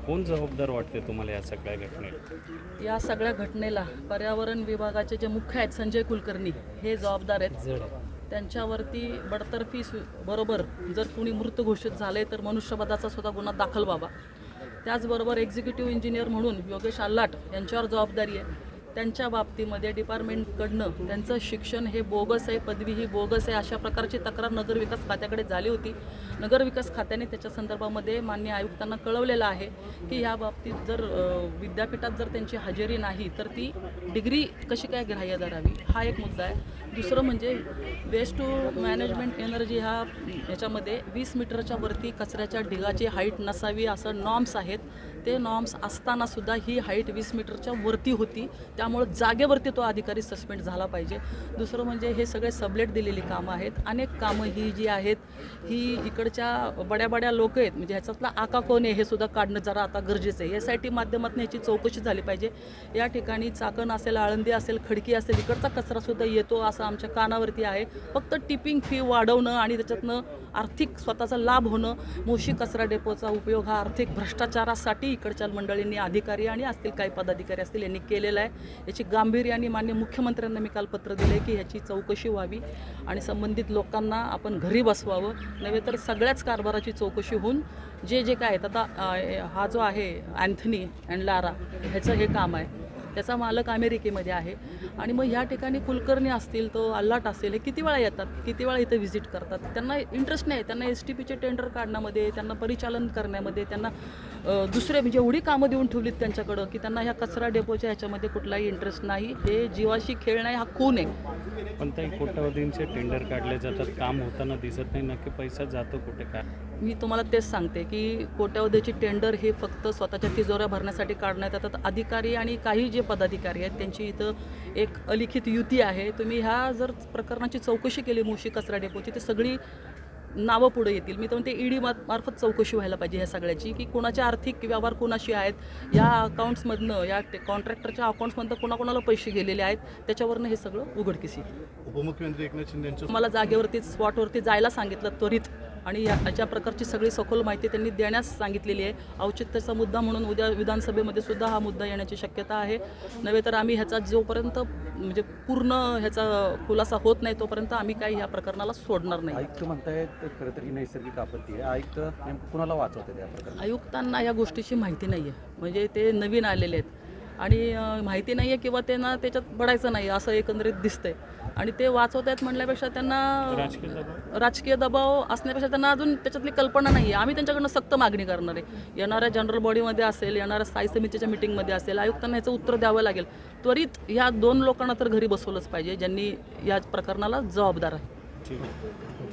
कोण जबाबदार वाटते तुम्हाला या सगळ्या घटनेला? या सगळ्या घटनेला पर्यावरण विभागाचे जे मुख्य आहेत संजय कुलकर्णी हे जबाबदार आहेत. त्यांच्यावरती बडतर्फी बरोबर जर कुणी मृत घोषित झाले तर मनुष्यवधाचा सुद्धा गुन्हा दाखल व्हावा. त्याचबरोबर एक्झिक्युटिव्ह इंजिनियर म्हणून योगेश आल्हाट यांच्यावर जबाबदारी आहे. त्यांच्या बाबतीमध्ये डिपार्टमेंटकडनं त्यांचं शिक्षण हे बोगस आहे, पदवी ही बोगस आहे, अशा प्रकारची तक्रार नगरविकास खात्याकडे झाली होती. नगरविकास खात्याने त्याच्या संदर्भामध्ये माननीय आयुक्तांना कळवलेलं आहे की ह्या बाबतीत जर विद्यापीठात जर त्यांची हजेरी नाही तर ती डिग्री कशी काय ग्राह्य धरावी, हा एक मुद्दा आहे. दुसरं म्हणजे वेस्ट टू मॅनेजमेंट एनर्जी ह्याच्यामध्ये 20 मीटरच्या वरती कचऱ्याच्या ढिगाची हाईट नसावी असं नॉर्म्स आहेत. ते नॉर्म्स असतानासुद्धा ही हाईट 20 मीटरच्या वरती होती. त्यामुळं जागेवरती तो अधिकारी सस्पेंड झाला पाहिजे. दुसरं म्हणजे हे सगळे सबलेट दिलेली कामं आहेत. अनेक कामं ही जी आहेत ही इकडच्या बड्या लोक आहेत, म्हणजे ह्याच्यातला आका कोण आहे हे सुद्धा काढणं जरा आता गरजेचं आहे. SIT माध्यमातून याची चौकशी झाली पाहिजे. या ठिकाणी चाकण असेल, आळंदी असेल, खडकी असेल, इकडचा कचरासुद्धा येतो असं आमच्या कानावरती आहे. फक्त टिपिंग फी वाढवणं आणि त्याच्यातनं आर्थिक स्वतःचा लाभ होणं, मोशी कचरा डेपोचा उपयोग हा आर्थिक भ्रष्टाचारासाठी इकडच्या मंडळींनी, अधिकारी आणि असतील काही पदाधिकारी असतील यांनी केलेला आहे. याची गांभीर्याने माननीय मुख्यमंत्र्यांना मी काल पत्र दिले की ह्याची चौकशी व्हावी आणि संबंधित लोकांना आपण घरी बसवावं, नव्हे तर सगळ्याच कारभाराची चौकशी होऊन जे काय आहेत. आता हा जो आहे अँथनी अँड लारा ह्याचं हे काम आहे, त्याचा मालक अमेरिकेमध्ये आहे. आणि मग ह्या ठिकाणी कुलकर्णी असतील, तो आल्हाट असेल, हे किती वेळा येतात, किती वेळा इथं व्हिजिट करतात. त्यांना इंटरेस्ट नाही, त्यांना STPचे टेंडर काढण्यामध्ये, त्यांना परिचालन करण्यामध्ये, त्यांना दुसरे म्हणजे एवढी कामं देऊन ठेवलीत त्यांच्याकडं की त्यांना ह्या कचरा डेपोच्या ह्याच्यामध्ये कुठलाही इंटरेस्ट नाही. हे जीवाशी खेळ नाही, हा खून आहे. पण काही कोट्यावधींचे टेंडर काढले जातात, काम होताना दिसत नाही, नक्की पैसा जातो कुठे काय? मी तुम्हाला तेच सांगते की कोट्यावधीची टेंडर हे फक्त स्वतःच्या तिजोऱ्या भरण्यासाठी काढण्यात येतात. अधिकारी आणि काही जे पदाधिकारी आहेत त्यांची इथं एक अलिखित युती आहे. तुम्ही ह्या जर प्रकरणाची चौकशी केली मोशी कचरा डेपोची, तर सगळी नावं पुढे येतील. मी तर म्हणते ED मार्फत चौकशी व्हायला पाहिजे ह्या सगळ्याची की कोणाचे आर्थिक व्यवहार कोणाशी आहेत, या अकाउंट्समधनं, या कॉन्ट्रॅक्टरच्या अकाउंट्समधनं कोणाकोणाला पैसे गेलेले आहेत, त्याच्यावरनं हे सगळं उघडकीस येईल. उपमुख्यमंत्री एकनाथ शिंदे यांच्या मला जागेवरती स्पॉटवरती जायला सांगितलं त्वरित, आणि अशा प्रकारची सगळी सखोल माहिती त्यांनी देण्यास सांगितलेली आहे. औचित्याचा मुद्दा म्हणून उद्या विधानसभेमध्ये सुद्धा हा मुद्दा येण्याची शक्यता आहे. नव्हे तर आम्ही ह्याचा जोपर्यंत म्हणजे पूर्ण ह्याचा खुलासा होत नाही तोपर्यंत आम्ही काही ह्या प्रकरणाला सोडणार नाही. आयुक्त म्हणतायत खरं तर ही नैसर्गिक आपत्ती आहे. आयुक्त नेमकं कुणाला वाचवते या प्रकरणात? आयुक्तांना या गोष्टीची माहिती नाही आहे, म्हणजे ते नवीन आलेले आहेत आणि माहिती नाही आहे किंवा त्यांना त्याच्यात पडायचं नाही असं एकंदरीत दिसतंय. आणि ते वाचवत आहेत म्हणल्यापेक्षा त्यांना राजकीय दबाव असण्यापेक्षा त्यांना अजून त्याच्यातली कल्पना नाही आहे. आम्ही त्यांच्याकडनं सक्त मागणी करणार आहे. येणाऱ्या जनरल बॉडीमध्ये असेल, येणाऱ्या स्थायी समितीच्या मिटिंगमध्ये असेल, आयुक्तांना ह्याचं उत्तर द्यावं लागेल. त्वरित ह्या 2 लोकांना तर घरी बसवलंच पाहिजे ज्यांनी या प्रकरणाला जबाबदार आहे. ठीक आहे.